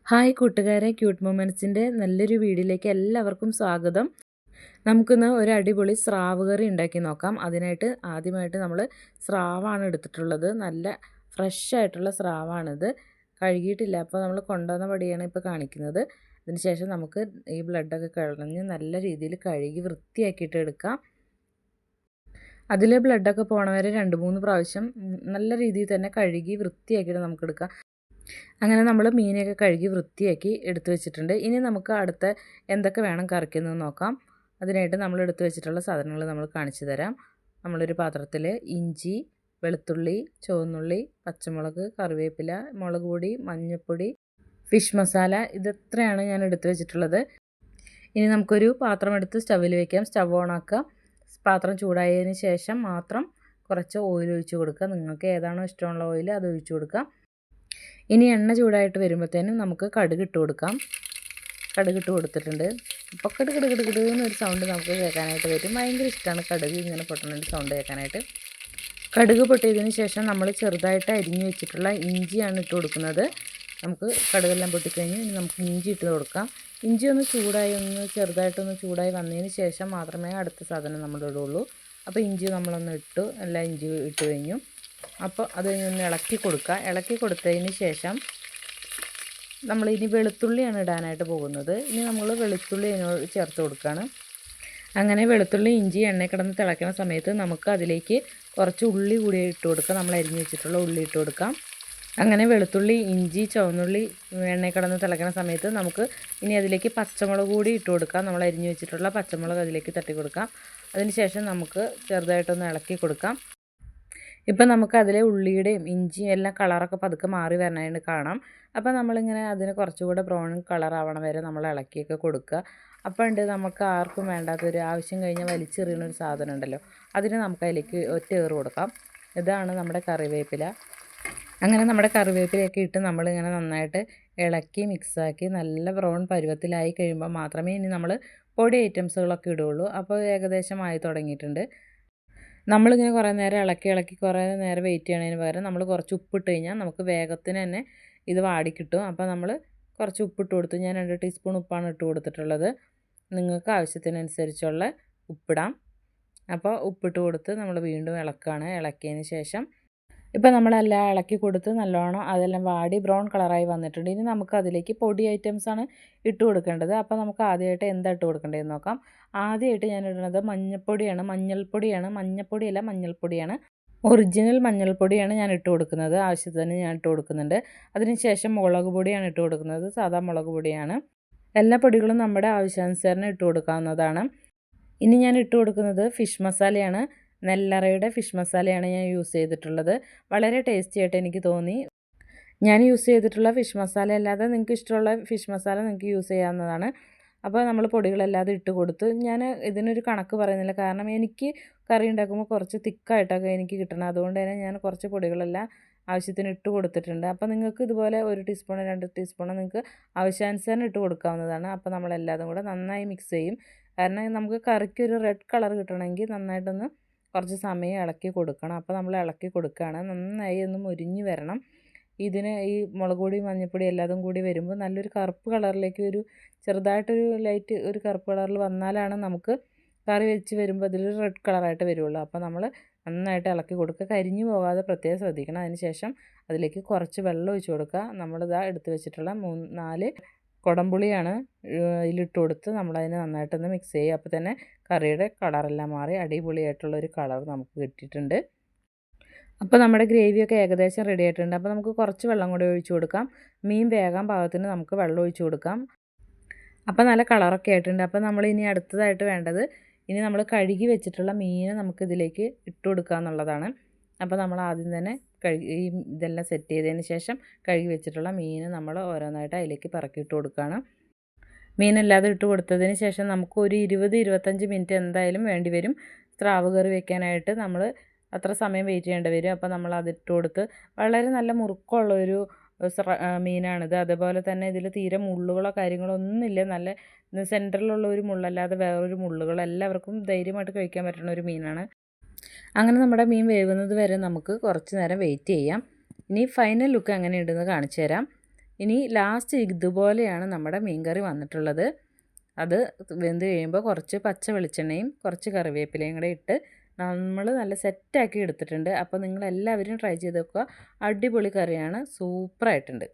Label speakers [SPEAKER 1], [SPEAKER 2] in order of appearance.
[SPEAKER 1] Hi കൂട്ടുകാരെ, cute മൊമെൻറ്റ്സിൻ്റെ നല്ലൊരു വീഡിയോയിലേക്ക് എല്ലാവർക്കും സ്വാഗതം. നമുക്കിന്ന് ഒരു അടിപൊളി സ്രാവ് കറി ഉണ്ടാക്കി നോക്കാം. അതിനായിട്ട് ആദ്യമായിട്ട് നമ്മൾ സ്രാവാണ് എടുത്തിട്ടുള്ളത്. നല്ല ഫ്രഷ് ആയിട്ടുള്ള സ്രാവാണിത്. കഴുകിയിട്ടില്ല, അപ്പോൾ നമ്മൾ കൊണ്ടുവന്ന പടിയാണ് ഇപ്പോൾ കാണിക്കുന്നത്. അതിനുശേഷം നമുക്ക് ഈ ബ്ലഡൊക്കെ കളഞ്ഞ് നല്ല രീതിയിൽ കഴുകി വൃത്തിയാക്കിയിട്ട് എടുക്കാം. അതിൽ ബ്ലഡൊക്കെ പോണവരെ 2-3 പ്രാവശ്യം നല്ല രീതിയിൽ തന്നെ കഴുകി വൃത്തിയാക്കിയിട്ട് നമുക്കെടുക്കാം. അങ്ങനെ നമ്മൾ മീനൊക്കെ കഴുകി വൃത്തിയാക്കി എടുത്തു വെച്ചിട്ടുണ്ട്. ഇനി നമുക്ക് അടുത്ത എന്തൊക്കെ വേണം കറിക്കുന്നത് നോക്കാം. അതിനായിട്ട് നമ്മൾ എടുത്തു വെച്ചിട്ടുള്ള സാധനങ്ങൾ നമ്മൾ കാണിച്ചു തരാം. നമ്മളൊരു പാത്രത്തിൽ ഇഞ്ചി, വെളുത്തുള്ളി, ചുവന്നുള്ളി, പച്ചമുളക്, കറിവേപ്പില, മുളക് പൊടി, മഞ്ഞൾപ്പൊടി, ഫിഷ് മസാല, ഇതെത്രയാണ് ഞാൻ എടുത്തു വെച്ചിട്ടുള്ളത്. ഇനി നമുക്കൊരു പാത്രം എടുത്ത് സ്റ്റവിൽ വയ്ക്കാം. സ്റ്റവ് ഓണാക്കുക. പാത്രം ചൂടായതിന് ശേഷം മാത്രം കുറച്ച് ഓയിൽ ഒഴിച്ച് കൊടുക്കുക. നിങ്ങൾക്ക് ഏതാണോ ഇഷ്ടമുള്ള ഓയിൽ അത് ഒഴിച്ച് കൊടുക്കാം. ഇനി എണ്ണ ചൂടായിട്ട് വരുമ്പോഴത്തേനും നമുക്ക് കടുക് ഇട്ട് കൊടുക്കാം. കടുക് ഇട്ട് കൊടുത്തിട്ടുണ്ട്. അപ്പോൾ കടുക് എന്നൊരു സൗണ്ട് നമുക്ക് കേൾക്കാനായിട്ട് വരും. ഭയങ്കര ഇഷ്ടമാണ് കടുക് ഇങ്ങനെ പൊട്ടുന്നൊരു സൗണ്ട് കേൾക്കാനായിട്ട്. കടുക് പൊട്ടിയതിന് ശേഷം നമ്മൾ ചെറുതായിട്ട് അരിഞ്ഞു വെച്ചിട്ടുള്ള ഇഞ്ചിയാണ് ഇട്ട് കൊടുക്കുന്നത്. നമുക്ക് കടുകെല്ലാം പൊട്ടിക്കഴിഞ്ഞ് ഇനി നമുക്ക് ഇഞ്ചി ഇട്ട് കൊടുക്കാം. ഇഞ്ചി ഒന്ന് ചെറുതായിട്ടൊന്ന് ചൂടായി വന്നതിന് ശേഷം മാത്രമേ അടുത്ത സാധനം നമ്മൾ ഇടുള്ളൂ. അപ്പോൾ ഇഞ്ചി നമ്മളൊന്ന് ഇട്ടു, എല്ലാം ഇഞ്ചി ഇട്ട് കഴിഞ്ഞു. അപ്പോൾ അത് ഒന്ന് ഇളക്കി കൊടുക്കുക. ഇളക്കി കൊടുത്തതിന് ശേഷം നമ്മളിനി വെളുത്തുള്ളിയാണ് ഇടാനായിട്ട് പോകുന്നത്. ഇനി നമ്മൾ വെളുത്തുള്ളി അതിനോട് ചേർത്ത് കൊടുക്കുകയാണ്. അങ്ങനെ വെളുത്തുള്ളി ഇഞ്ചി എണ്ണയിൽ കിടന്ന് തിളയ്ക്കുന്ന സമയത്ത് നമുക്ക് അതിലേക്ക് കുറച്ച് ഉള്ളി കൂടി ഇട്ട് കൊടുക്കുക. നമ്മൾ അരിഞ്ഞ് വെച്ചിട്ടുള്ള ഉള്ളി ഇട്ട് കൊടുക്കാം. അങ്ങനെ വെളുത്തുള്ളി, ഇഞ്ചി, ചുവന്നുള്ളി എണ്ണയിൽ കിടന്ന് തിളയ്ക്കുന്ന സമയത്ത് നമുക്ക് ഇനി അതിലേക്ക് പച്ചമുളക് കൂടി ഇട്ട് കൊടുക്കാം. നമ്മൾ അരിഞ്ഞ് വെച്ചിട്ടുള്ള പച്ചമുളക് അതിലേക്ക് തട്ടി കൊടുക്കാം. അതിന് ശേഷം നമുക്ക് ചെറുതായിട്ടൊന്ന് ഇളക്കി കൊടുക്കാം. ഇപ്പം നമുക്ക് അതിലെ ഉള്ളിയുടെയും ഇഞ്ചിയും എല്ലാം കളറൊക്കെ പതുക്കെ മാറി വരണമായിട്ട് കാണാം. അപ്പോൾ നമ്മളിങ്ങനെ അതിന് കുറച്ചുകൂടെ ബ്രൗൺ കളർ ആവണ വരെ നമ്മൾ ഇളക്കിയൊക്കെ കൊടുക്കുക. അപ്പോൾ ഉണ്ട് നമുക്ക് ആർക്കും വേണ്ടാത്തൊരു ആവശ്യം കഴിഞ്ഞാൽ വലിച്ചെറിയുന്നൊരു സാധനം ഉണ്ടല്ലോ, അതിന് നമുക്ക് അതിലേക്ക് ഒറ്റയേറ് കൊടുക്കാം. ഇതാണ് നമ്മുടെ കറിവേപ്പില. അങ്ങനെ നമ്മുടെ കറിവേപ്പിലയൊക്കെ ഇട്ട് നമ്മളിങ്ങനെ നന്നായിട്ട് ഇളക്കി മിക്സാക്കി നല്ല ബ്രൗൺ പരുവത്തിലായി കഴിയുമ്പോൾ മാത്രമേ ഇനി നമ്മൾ പൊടി ഐറ്റംസുകളൊക്കെ ഇടുകയുള്ളൂ. അപ്പോൾ ഏകദേശം ആയി തുടങ്ങിയിട്ടുണ്ട്. നമ്മളിങ്ങനെ കുറേ നേരം ഇളക്കി കുറേ നേരം വെയിറ്റ് ചെയ്യണതിന് പകരം നമ്മൾ കുറച്ച് ഉപ്പിട്ട് കഴിഞ്ഞാൽ നമുക്ക് വേഗത്തിന് തന്നെ ഇത് വാടിക്കിട്ടും. അപ്പോൾ നമ്മൾ കുറച്ച് ഉപ്പിട്ട് കൊടുത്തു. ഞാൻ 2 ടീസ്പൂൺ ഉപ്പാണ് ഇട്ട് കൊടുത്തിട്ടുള്ളത്. നിങ്ങൾക്ക് ആവശ്യത്തിനനുസരിച്ചുള്ള ഉപ്പിടാം. അപ്പോൾ ഉപ്പിട്ട് കൊടുത്ത് നമ്മൾ വീണ്ടും ഇളക്കുകയാണ്. ഇളക്കിയതിന് ശേഷം ഇപ്പോൾ നമ്മളെല്ലാം ഇളക്കി കൊടുത്ത് നല്ലോണം അതെല്ലാം വാടി ബ്രൗൺ കളറായി വന്നിട്ടുണ്ട്. ഇനി നമുക്ക് അതിലേക്ക് പൊടി ഐറ്റംസാണ് ഇട്ട് കൊടുക്കേണ്ടത്. അപ്പോൾ നമുക്ക് ആദ്യമായിട്ട് എന്താ ഇട്ട് കൊടുക്കേണ്ടതെന്ന് നോക്കാം. ആദ്യമായിട്ട് ഞാൻ ഇടുന്നത് മഞ്ഞൾപ്പൊടിയാണ്. ഒറിജിനൽ മഞ്ഞൾപ്പൊടിയാണ് ഞാൻ ഇട്ട് കൊടുക്കുന്നത്. ആവശ്യത്തിന് ഞാൻ ഇട്ട് കൊടുക്കുന്നുണ്ട്. അതിനുശേഷം മുളക് പൊടിയാണ് ഇട്ട് കൊടുക്കുന്നത്. സാധാ മുളക് പൊടിയാണ്. എല്ലാ പൊടികളും നമ്മുടെ ആവശ്യാനുസരണം ഇട്ട് കൊടുക്കാവുന്നതാണ്. ഇനി ഞാൻ ഇട്ട് കൊടുക്കുന്നത് ഫിഷ് മസാലയാണ്. നെല്ലറയുടെ ഫിഷ് മസാലയാണ് ഞാൻ യൂസ് ചെയ്തിട്ടുള്ളത്. വളരെ ടേസ്റ്റി ആയിട്ട് എനിക്ക് തോന്നി. ഞാൻ യൂസ് ചെയ്തിട്ടുള്ള ഫിഷ് മസാല അല്ലാതെ നിങ്ങൾക്ക് ഇഷ്ടമുള്ള ഫിഷ് മസാല നിങ്ങൾക്ക് യൂസ് ചെയ്യാവുന്നതാണ്. അപ്പോൾ നമ്മൾ പൊടികളല്ലാതെ ഇട്ട് കൊടുത്തു. ഞാൻ ഇതിനൊരു കണക്ക് പറയുന്നില്ല, കാരണം എനിക്ക് കറി ഉണ്ടാക്കുമ്പോൾ കുറച്ച് തിക്കായിട്ടൊക്കെ എനിക്ക് കിട്ടണം. അതുകൊണ്ട് തന്നെ ഞാൻ കുറച്ച് പൊടികളെല്ലാം ആവശ്യത്തിന് ഇട്ട് കൊടുത്തിട്ടുണ്ട്. അപ്പോൾ നിങ്ങൾക്ക് ഇതുപോലെ 1 ടീസ്പൂണോ 2 ടീസ്പൂണോ നിങ്ങൾക്ക് ആവശ്യാനുസരണം ഇട്ട് കൊടുക്കാവുന്നതാണ്. അപ്പോൾ നമ്മളെല്ലാതും കൂടെ നന്നായി മിക്സ് ചെയ്യും. കാരണം നമുക്ക് കറിക്കൊരു റെഡ് കളർ കിട്ടണമെങ്കിൽ നന്നായിട്ടൊന്ന് കുറച്ച് സമയം ഇളക്കി കൊടുക്കണം. അപ്പോൾ നമ്മൾ ഇളക്കി കൊടുക്കുകയാണ്. നന്നായി ഒന്ന് മുരിഞ്ഞ് വരണം. ഇതിന് ഈ മുളക് പൊടി, മഞ്ഞൾപ്പൊടി എല്ലാതും കൂടി വരുമ്പോൾ നല്ലൊരു കറുപ്പ് കളറിലേക്ക് ചെറുതായിട്ടൊരു ലൈറ്റ് ഒരു കറുപ്പ് കളറിൽ വന്നാലാണ് നമുക്ക് കറി വെച്ച് വരുമ്പോൾ അതിലൊരു റെഡ് കളറായിട്ട് വരുള്ളൂ. അപ്പോൾ നമ്മൾ നന്നായിട്ട് ഇളക്കി കൊടുക്കുക. കരിഞ്ഞു പോകാതെ പ്രത്യേകം ശ്രദ്ധിക്കണം. അതിന് ശേഷം അതിലേക്ക് കുറച്ച് വെള്ളം ഒഴിച്ച് കൊടുക്കുക. നമ്മളിതാ എടുത്ത് വെച്ചിട്ടുള്ള 3-4 കുടംപുളിയാണ് ഇതിലിട്ട് കൊടുത്ത് നമ്മളതിനെ നന്നായിട്ടൊന്ന് മിക്സ് ചെയ്യുക. അപ്പോൾ തന്നെ കറിയുടെ കളറെല്ലാം മാറി അടിപൊളിയായിട്ടുള്ളൊരു കളർ നമുക്ക് കിട്ടിയിട്ടുണ്ട്. അപ്പോൾ നമ്മുടെ ഗ്രേവിയൊക്കെ ഏകദേശം റെഡി ആയിട്ടുണ്ട്. അപ്പോൾ നമുക്ക് കുറച്ച് വെള്ളം കൂടി ഒഴിച്ച് കൊടുക്കാം. മീൻ വേകാൻ പാകത്തിന് നമുക്ക് വെള്ളം ഒഴിച്ച് കൊടുക്കാം. അപ്പോൾ നല്ല കളറൊക്കെ ആയിട്ടുണ്ട്. അപ്പോൾ നമ്മൾ ഇനി അടുത്തതായിട്ട് വേണ്ടത്, ഇനി നമ്മൾ കഴുകി വെച്ചിട്ടുള്ള മീൻ നമുക്കിതിലേക്ക് ഇട്ട് കൊടുക്കുക എന്നുള്ളതാണ്. അപ്പോൾ നമ്മൾ ആദ്യം തന്നെ ഇതെല്ലാം സെറ്റ് ചെയ്തതിന് ശേഷം കഴുകി വെച്ചിട്ടുള്ള മീൻ നമ്മൾ ഓരോന്നായിട്ട് അതിലേക്ക് പറക്കിയിട്ട് കൊടുക്കുകയാണ്. മീനല്ലാതെ ഇട്ട് കൊടുത്തതിന് ശേഷം നമുക്ക് ഒരു 20-25 മിനിറ്റ് എന്തായാലും വേണ്ടി വരും. സ്രാവ് കറി വെക്കാനായിട്ട് നമ്മൾ അത്ര സമയം വെയിറ്റ് ചെയ്യേണ്ടി വരും. അപ്പോൾ നമ്മൾ അതിട്ട് കൊടുത്ത് വളരെ നല്ല മുറുക്കമുള്ളൊരു മീനാണിത്. അതേപോലെ തന്നെ ഇതിൽ തീരെ മുള്ളുകളോ കാര്യങ്ങളോ ഒന്നുമില്ല. നല്ല സെൻറ്ററിലുള്ള ഒരു മുള്ളല്ലാതെ വേറൊരു മുള്ളുകളോ, എല്ലാവർക്കും ധൈര്യമായിട്ട് കഴിക്കാൻ പറ്റുന്ന ഒരു മീനാണ്. അങ്ങനെ നമ്മുടെ മീൻ വേവുന്നത് വരെ നമുക്ക് കുറച്ച് നേരം വെയിറ്റ് ചെയ്യാം. ഇനി ഫൈനൽ ലുക്ക് എങ്ങനെയുണ്ടെന്ന് കാണിച്ചു തരാം. ഇനി ലാസ്റ്റ് ഇതുപോലെയാണ് നമ്മുടെ മീൻകറി വന്നിട്ടുള്ളത്. അത് വെന്ത് കഴിയുമ്പോൾ കുറച്ച് പച്ച വെളിച്ചെണ്ണയും കുറച്ച് കറിവേപ്പിലയും കൂടെ ഇട്ട് നമ്മൾ നല്ല സെറ്റാക്കി എടുത്തിട്ടുണ്ട്. അപ്പോൾ നിങ്ങളെല്ലാവരും ട്രൈ ചെയ്ത് നോക്കുക. അടിപൊളി കറിയാണ്, സൂപ്പറായിട്ടുണ്ട്.